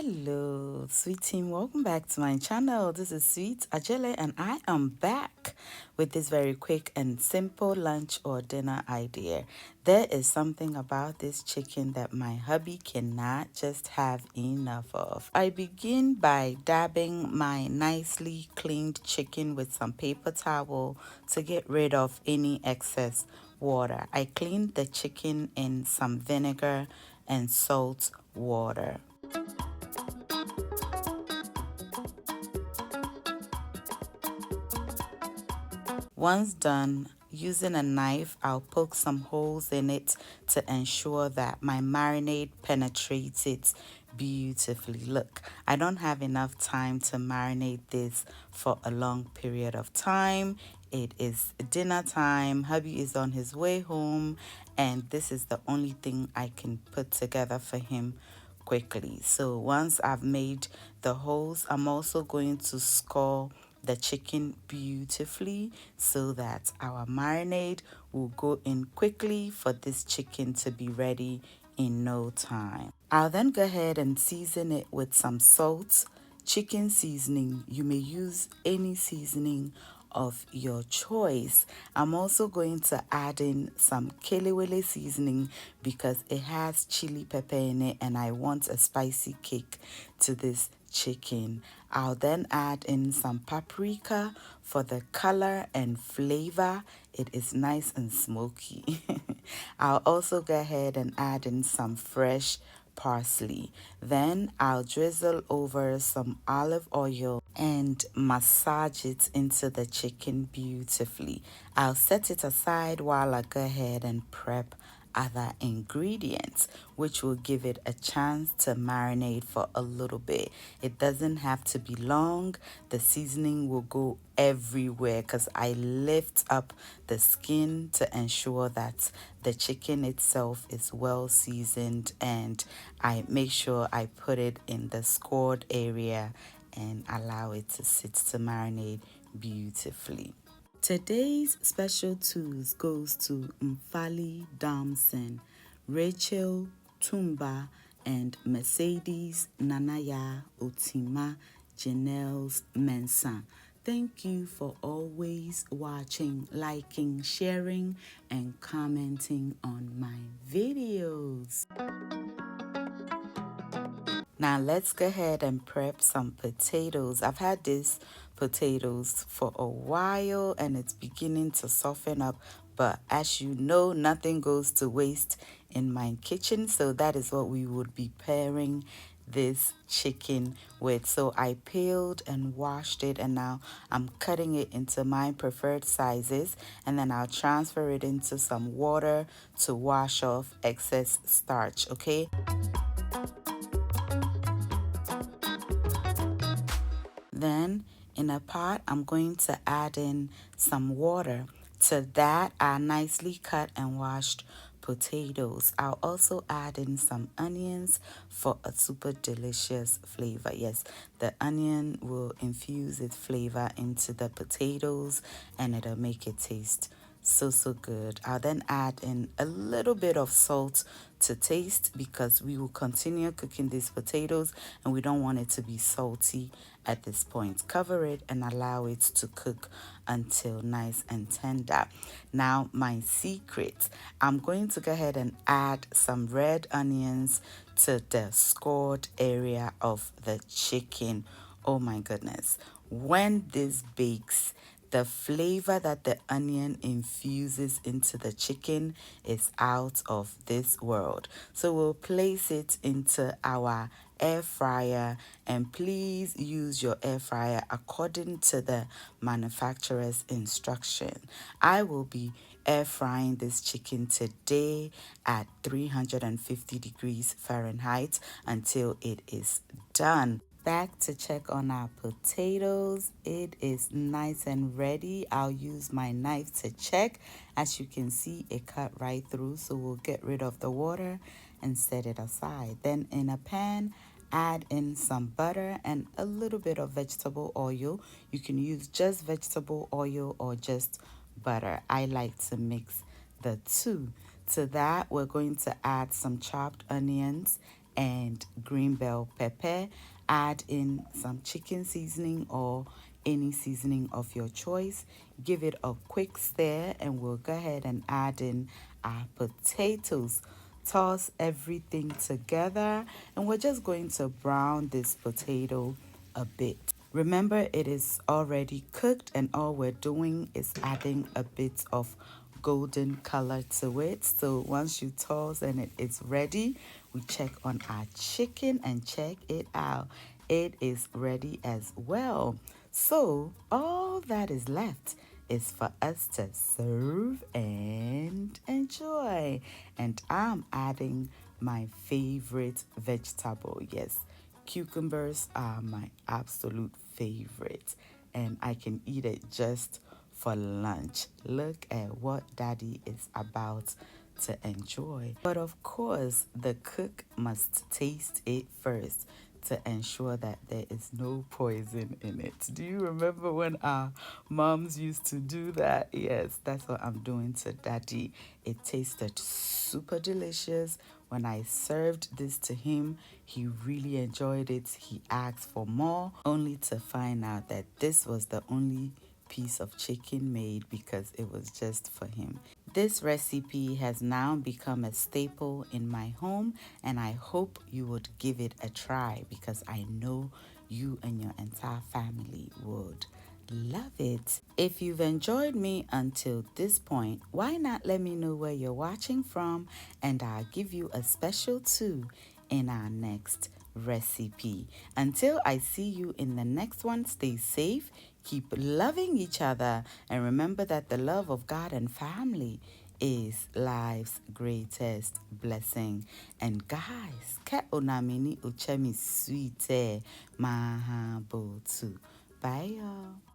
Hello, sweet team. Welcome back to my channel. This is Sweet Ajele, and I am back with this very quick and simple lunch or dinner idea. There is something about this chicken that my hubby cannot just have enough of. I begin by dabbing my nicely cleaned chicken with some paper towel to get rid of any excess water. I cleaned the chicken in some vinegar and salt water. Once done, using a knife, I'll poke some holes in it to ensure that my marinade penetrates it beautifully. Look, I don't have enough time to marinate this for a long period of time. It is dinner time, hubby is on his way home, and this is the only thing I can put together for him quickly. So once I've made the holes, I'm also going to score the chicken beautifully so that our marinade will go in quickly for this chicken to be ready in no time. I'll then go ahead and season it with some salt, chicken seasoning. You may use any seasoning of your choice. I'm also going to add in some kelewele seasoning because it has chili pepper in it and I want a spicy kick to this chicken. I'll then add in some paprika for the color and flavor. It is nice and smoky. I'll also go ahead and add in some fresh parsley. Then I'll drizzle over some olive oil and massage it into the chicken beautifully. I'll set it aside while I go ahead and prep other ingredients, which will give it a chance to marinate for a little bit. It doesn't have to be long. The seasoning will go everywhere because I lift up the skin to ensure that the chicken itself is well seasoned, and I make sure I put it in the scored area and allow it to sit to marinate beautifully. Today's special tools goes to Mfali Damson, Rachel Tumba, and Mercedes Nanaya Otima Janelles Mensah. Thank you for always watching, liking, sharing, and commenting on my videos. Now let's go ahead and prep some potatoes. I've had these potatoes for a while and it's beginning to soften up, but as you know, nothing goes to waste in my kitchen, so that is what we would be pairing this chicken with. So I peeled and washed it, and now I'm cutting it into my preferred sizes, and then I'll transfer it into some water to wash off excess starch. Okay, then in a pot, I'm going to add in some water. To that, I nicely cut and washed potatoes. I'll also add in some onions for a super delicious flavor. Yes, the onion will infuse its flavor into the potatoes and it'll make it taste so good. I'll then add in a little bit of salt to taste because we will continue cooking these potatoes and we don't want it to be salty at this point. Cover it and allow it to cook until nice and tender. Now my secret, I'm going to go ahead and add some red onions to the scored area of the chicken. Oh my goodness, when this bakes, the flavor that the onion infuses into the chicken is out of this world. So we'll place it into our air fryer, and please use your air fryer according to the manufacturer's instruction. I will be air frying this chicken today at 350 degrees Fahrenheit until it is done. Back to check on our potatoes. It is nice and ready. I'll use my knife to check. As you can see, it cut right through, so we'll get rid of the water and set it aside. Then in a pan, add in some butter and a little bit of vegetable oil. You can use just vegetable oil or just butter. I like to mix the two. To that, we're going to add some chopped onions and green bell pepper. Add in some chicken seasoning or any seasoning of your choice. Give it a quick stir, and we'll go ahead and add in our potatoes. Toss everything together, and we're just going to brown this potato a bit. Remember, it is already cooked, and all we're doing is adding a bit of golden color to it. So once you toss and it is ready, we check on our chicken and check it out. It is ready as well. So all that is left is for us to serve and enjoy. And I'm adding my favorite vegetable. Yes, cucumbers are my absolute favorite, and I can eat it just for lunch. Look at what daddy is about to enjoy. But of course, the cook must taste it first to ensure that there is no poison in it. Do you remember when our moms used to do that? Yes, that's what I'm doing to daddy. It tasted super delicious. When I served this to him, he really enjoyed it. He asked for more, only to find out that this was the only piece of chicken made because it was just for him. This recipe has now become a staple in my home, and I hope you would give it a try because I know you and your entire family would love it. If you've enjoyed me until this point, why not let me know where you're watching from, and I'll give you a special too in our next recipe. Until I see you in the next one, stay safe, keep loving each other, and remember that the love of God and family is life's greatest blessing. And guys, ke onamini uchemi sweet mahabotu. Bye y'all.